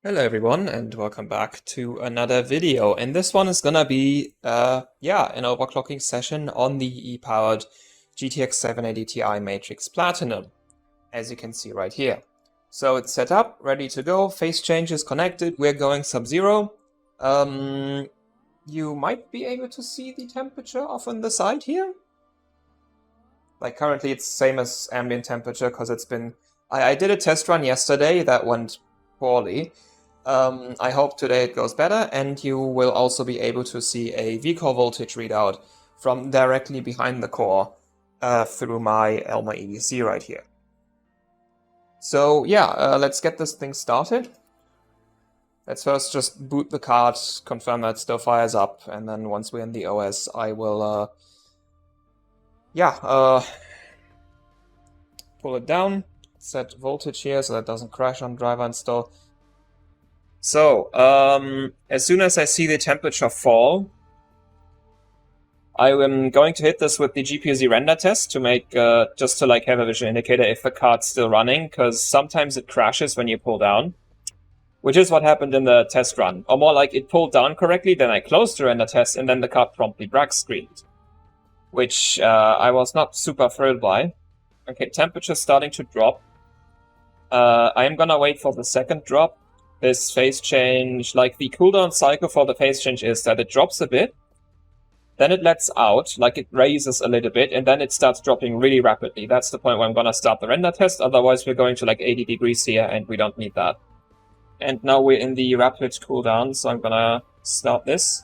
Hello everyone and welcome back to another video, and this one is gonna be an overclocking session on the E-powered GTX 780 Ti Matrix Platinum, as you can see right here. So it's set up, ready to go, phase change is connected, we're going sub-zero. You might be able to see the temperature off on the side here. Like currently it's same as ambient temperature because it's been... I did a test run yesterday that went poorly. I hope today it goes better, and you will also be able to see a vCore voltage readout from directly behind the core through my Elma EDC right here. So yeah, let's get this thing started. Let's first just boot the card, confirm that it still fires up, and then once we're in the OS, I will pull it down, set voltage here so that doesn't crash on driver install. So, as soon as I see the temperature fall, I am going to hit this with the GPU-Z render test to make, just to like have a visual indicator if the card's still running, because sometimes it crashes when you pull down, which is what happened in the test run. Or more like it pulled down correctly, then I closed the render test, and then the card promptly black screened, which I was not super thrilled by. Okay, temperature's starting to drop. I am gonna wait for the second drop. This phase change, like the cooldown cycle for the phase change is that it drops a bit, then it lets out, like it raises a little bit, and then it starts dropping really rapidly. That's the point where I'm gonna start the render test, otherwise we're going to like 80 degrees here, and we don't need that. And now we're in the rapid cooldown, so I'm gonna start this.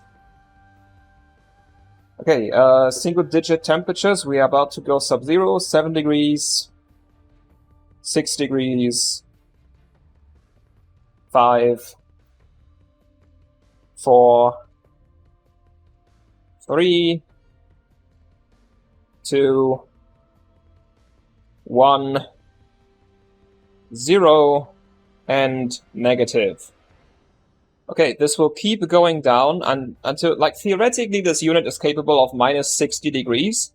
Okay, single-digit temperatures, we are about to go sub-zero, 7 degrees, 6 degrees, 5, 4, 3, 2, 1, 0, and negative. Okay, this will keep going down until, like, theoretically this unit is capable of minus 60 degrees,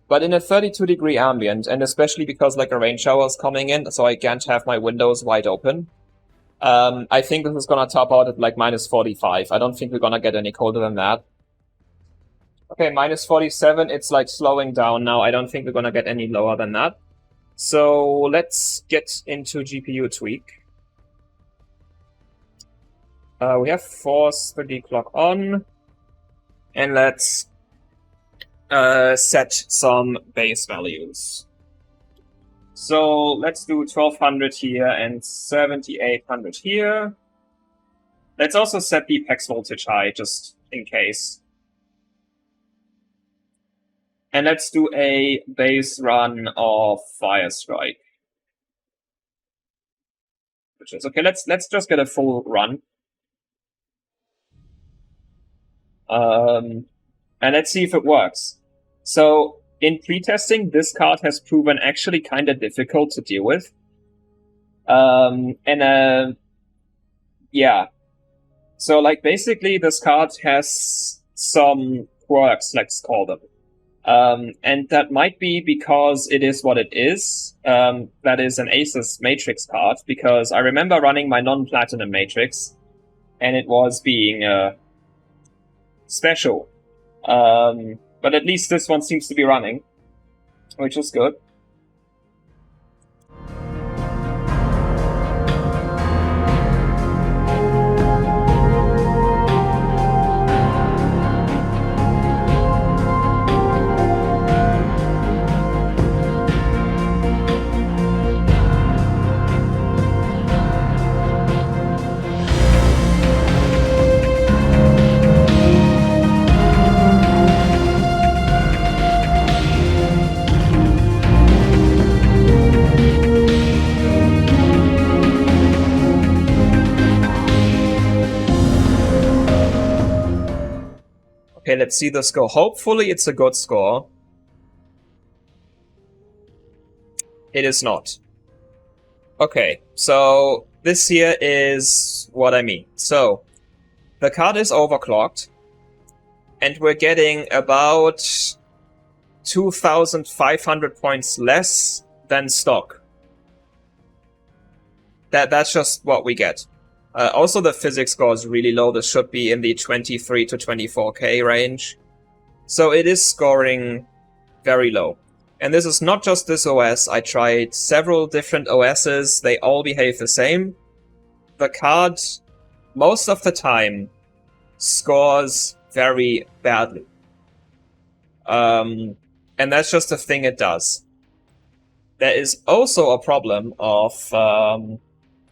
but in a 32 degree ambient, and especially because like a rain shower is coming in, so I can't have my windows wide open. I think this is gonna top out at like minus 45. I don't think we're gonna get any colder than that. Okay, minus 47, it's like slowing down now. I don't think we're gonna get any lower than that. So let's get into GPU tweak. We have force 3D clock on, and let's set some base values. So let's do 1200 here and 7800 here. Let's also set the PEX voltage high, just in case. And let's do a base run of Firestrike. Which is okay, let's just get a full run. And let's see if it works. So in pre-testing, this card has proven actually kind of difficult to deal with. Yeah. So, like, basically, this card has some quirks, let's call them. And that might be because it is what it is. That is an Asus Matrix card, because I remember running my non-platinum Matrix, and it was being special. But at least this one seems to be running, which is good. Okay, let's see the score. Hopefully it's a good score. It is not. Okay, so this here is what I mean. So, the card is overclocked, and we're getting about 2,500 points less than stock. That's just what we get. Also, the physics score is really low. This should be in the 23 to 24k range. So it is scoring very low. And this is not just this OS. I tried several different OSs. They all behave the same. The card, most of the time, scores very badly. And that's just a thing it does. There is also a problem of...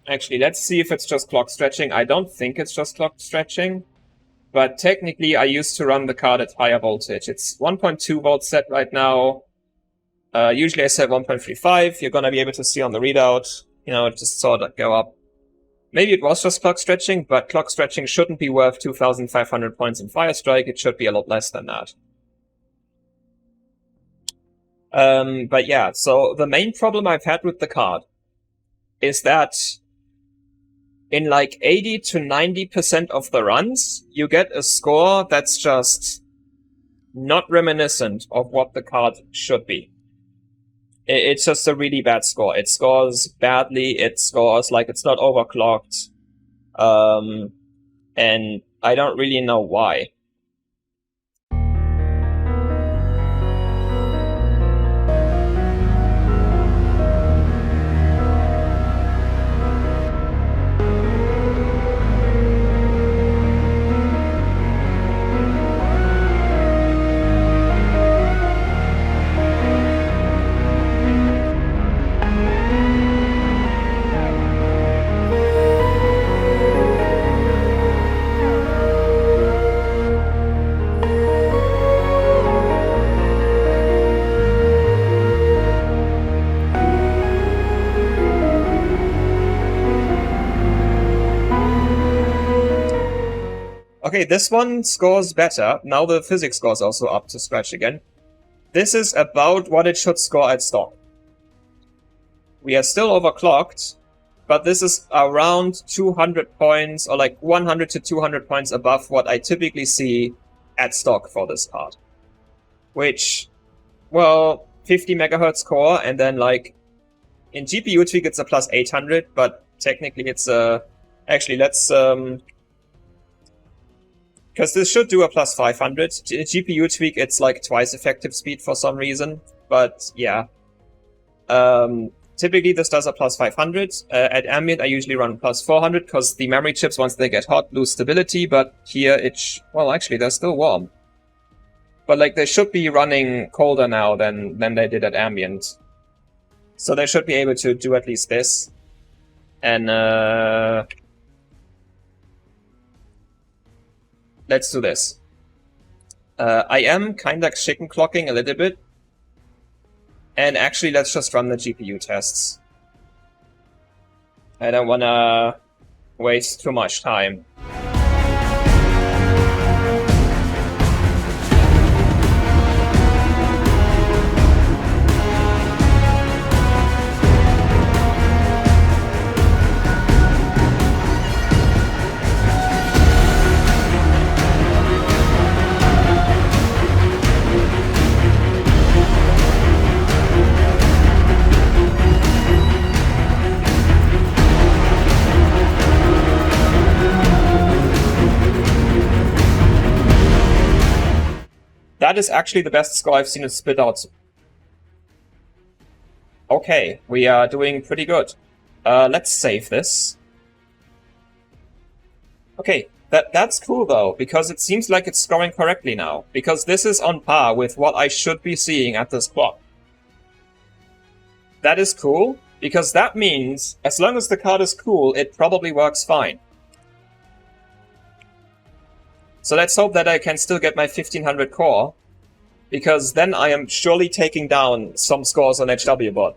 actually, let's see if it's just clock stretching. I don't think it's just clock stretching. But technically, I used to run the card at higher voltage. It's 1.2 volts set right now. Usually I set 1.35. You're going to be able to see on the readout. You know, it just sort of go up. Maybe it was just clock stretching, but clock stretching shouldn't be worth 2,500 points in Firestrike. It should be a lot less than that. But yeah, so the main problem I've had with the card is that in like 80 to 90% of the runs, you get a score that's just not reminiscent of what the card should be. It's just a really bad score. It scores badly, it scores like it's not overclocked, and I don't really know why. Okay, this one scores better. Now the physics score is also up to scratch again. This is about what it should score at stock. We are still overclocked, but this is around 200 points, or like 100 to 200 points above what I typically see at stock for this card. Which, well, 50 megahertz core, and then like, in GPU tweak it's a plus 800, but technically it's a... Actually, let's... because this should do a plus 500. GPU tweak, it's like twice effective speed for some reason. But yeah. Typically this does a plus 500. At ambient I usually run plus 400 because the memory chips, once they get hot, lose stability. But here well, actually they're still warm. But like they should be running colder now than they did at ambient. So they should be able to do at least this. And let's do this. I am kinda chicken clocking a little bit. And actually, let's just run the GPU tests. I don't wanna waste too much time. That is actually the best score I've seen it spit out. Okay, we are doing pretty good. Let's save this. Okay, that's cool though, because it seems like it's scoring correctly now. Because this is on par with what I should be seeing at this clock. That is cool, because that means, as long as the card is cool, it probably works fine. So let's hope that I can still get my 1500 core, because then I am surely taking down some scores on HWBot.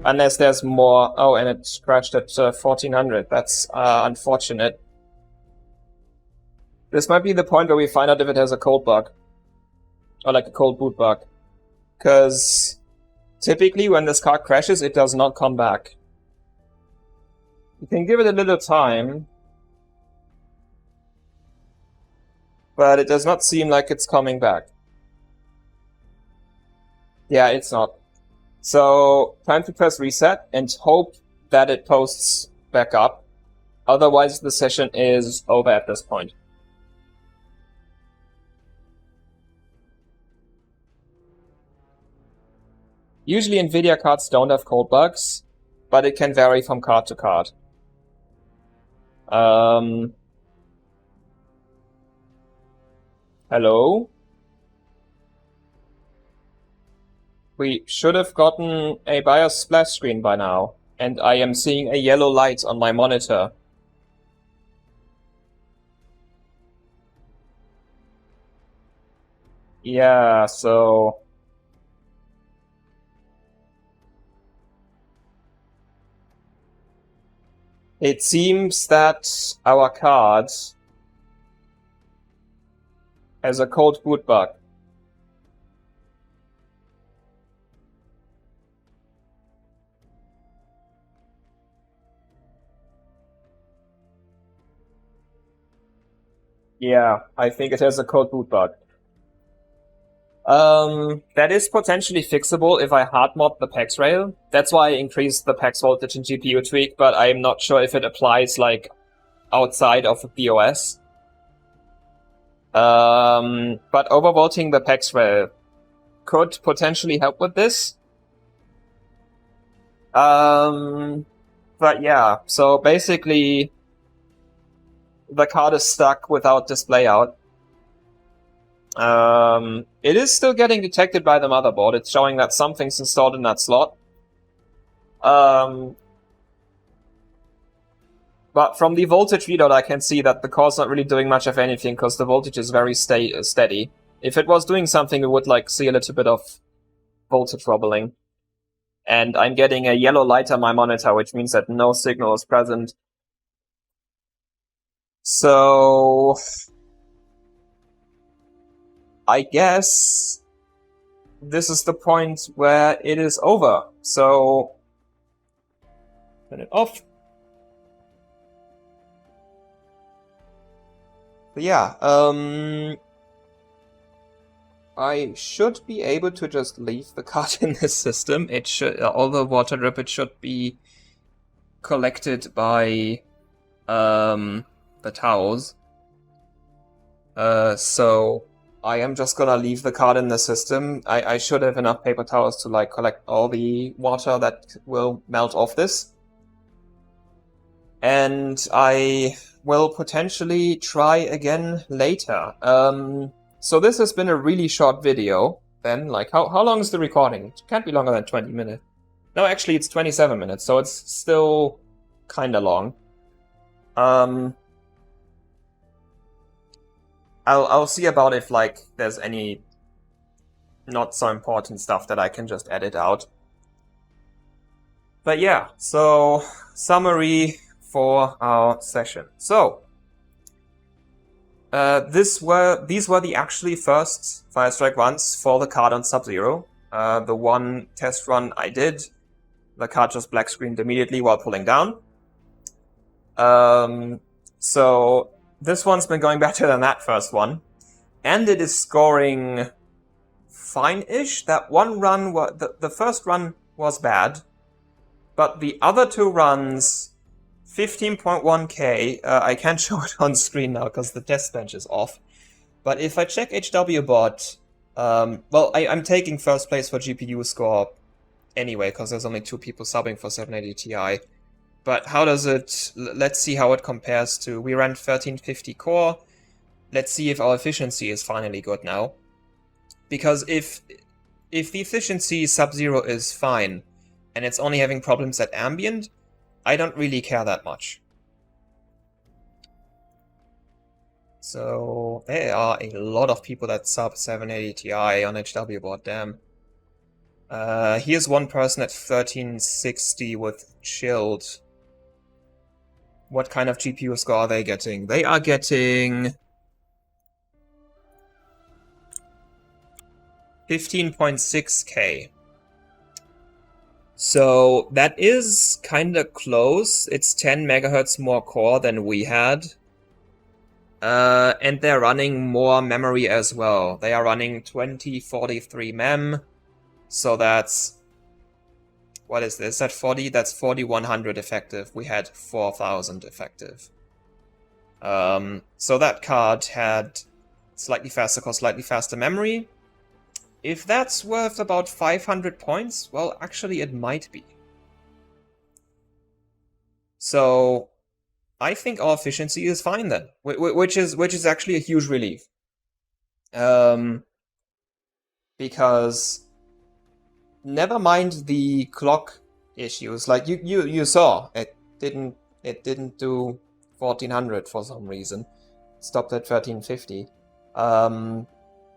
unless there's more. Oh, and it crashed at 1400. That's unfortunate. This might be the point where we find out if it has a cold bug. Or like a cold boot bug. Because typically when this card crashes, it does not come back. You can give it a little time. But it does not seem like it's coming back. Yeah, it's not. So, time to press reset and hope that it posts back up. Otherwise, the session is over at this point. Usually Nvidia cards don't have cold bugs, but it can vary from card to card. Hello? We should have gotten a BIOS splash screen by now, and I am seeing a yellow light on my monitor. Yeah, so... it seems that our card has a cold boot bug. Yeah, I think it has a cold boot bug. That is potentially fixable if I hard mod the PAX rail. That's why I increased the PAX voltage in GPU tweak, but I'm not sure if it applies, like, outside of the OS. But overvolting the PAX rail could potentially help with this. But yeah, so basically the card is stuck without display out. It is still getting detected by the motherboard. It's showing that something's installed in that slot. But from the voltage readout, I can see that the core's not really doing much of anything because the voltage is very steady. If it was doing something, we would like see a little bit of voltage wobbling. And I'm getting a yellow light on my monitor, which means that no signal is present. So... I guess this is the point where it is over. So, turn it off. But yeah, I should be able to just leave the card in this system. It should, all the water drip, it should be collected by the towels. So I am just gonna leave the card in the system. I should have enough paper towels to like collect all the water that will melt off this. And I will potentially try again later. So this has been a really short video. Then, like, how long is the recording? It can't be longer than 20 minutes. No, actually it's 27 minutes, so it's still kinda long. I'll see about if, like, there's any not so important stuff that I can just edit out. But yeah, so summary for our session. So these were the actually first Firestrike runs for the card on Sub-Zero. The one test run I did, the card just black screened immediately while pulling down. So this one's been going better than that first one. And it is scoring fine-ish. That one run, the first run was bad. But the other two runs, 15.1k, I can't show it on screen now because the test bench is off. But if I check HWBot, well, I'm taking first place for GPU score anyway, because there's only 2 people subbing for 780 Ti. But how does it... let's see how it compares to... we ran 1350 core. Let's see if our efficiency is finally good now. Because if the efficiency Sub-Zero is fine, and it's only having problems at ambient, I don't really care that much. So there are a lot of people that sub 780 Ti on HWBot, damn. Here's one person at 1360 with chilled. What kind of GPU score are they getting? They are getting 15.6K. So that is kinda close. It's 10 megahertz more core than we had. And they're running more memory as well. They are running 2043 mem. So that's... What is this? At 40? That's 4100 effective. We had 4000 effective. So that card had slightly faster core, slightly faster memory. If that's worth about 500 points, well, actually it might be. So I think our efficiency is fine then, which is actually a huge relief. Because never mind the clock issues, like you saw, it didn't do 1400 for some reason. It stopped at 1350.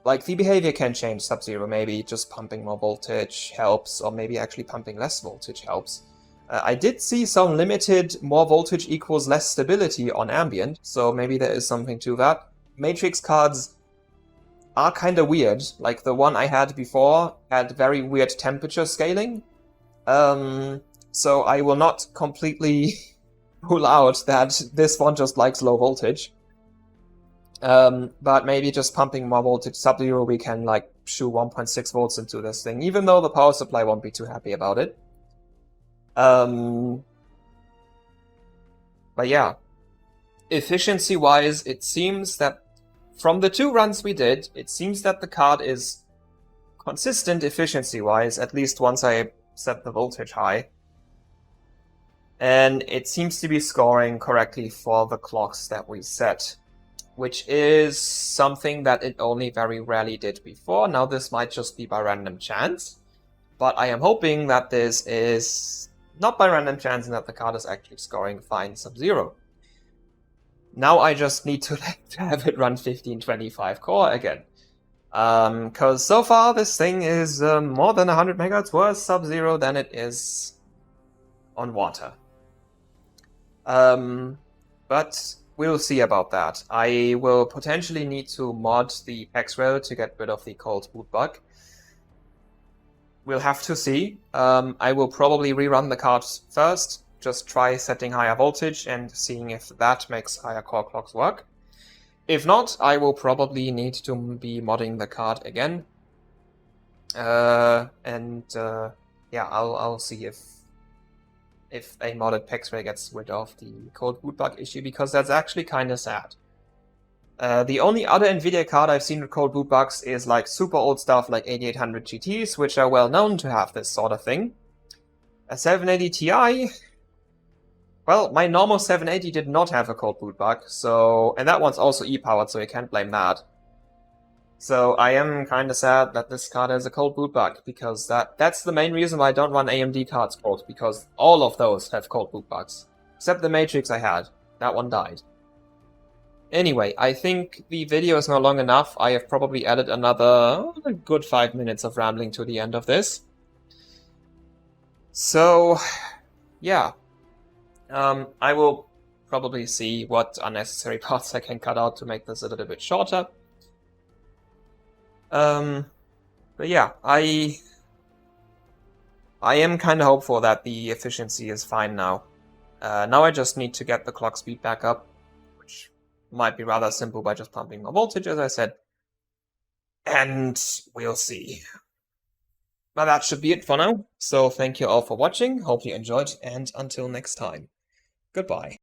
Like, the behavior can change Sub-Zero. Maybe just pumping more voltage helps, or maybe actually pumping less voltage helps. I did see some limited more voltage equals less stability on ambient, so maybe there is something to that. Matrix cards are kind of weird. Like, the one I had before had very weird temperature scaling. So I will not completely rule out that this one just likes low voltage. But maybe just pumping more voltage Sub-Zero, we can like shoot 1.6 volts into this thing, even though the power supply won't be too happy about it. But yeah, efficiency-wise, it seems that from the 2 runs we did, it seems that the card is consistent efficiency-wise, at least once I set the voltage high. And it seems to be scoring correctly for the clocks that we set, which is something that it only very rarely did before. Now this might just be by random chance, but I am hoping that this is not by random chance and that the card is actually scoring fine Sub-Zero. Now I just need to have it run 1525 core again. Because so far this thing is more than 100 megahertz worse Sub-Zero than it is on water. But we'll see about that. I will potentially need to mod the aswell to get rid of the cold boot bug. We'll have to see. I will probably rerun the cards first, just try setting higher voltage and seeing if that makes higher core clocks work. If not, I will probably need to be modding the card again. Yeah, I'll see if a modded Pexray gets rid of the cold boot bug issue, because that's actually kind of sad. The only other NVIDIA card I've seen with cold boot bugs is like super old stuff like 8800 GTs, which are well known to have this sort of thing. A 780 Ti... Well, my normal 780 did not have a cold boot bug, so... And that one's also E-powered, so you can't blame that. So I am kind of sad that this card has a cold boot bug, because that's the main reason why I don't run AMD cards cold, because all of those have cold boot bugs. Except the Matrix I had. That one died. Anyway, I think the video is now long enough. I have probably added another good 5 minutes of rambling to the end of this. So, yeah. I will probably see what unnecessary parts I can cut out to make this a little bit shorter. But yeah, I am kind of hopeful that the efficiency is fine now. Now I just need to get the clock speed back up, which might be rather simple by just pumping more voltage, as I said. And we'll see. But that should be it for now. So thank you all for watching, hope you enjoyed, and until next time. Goodbye.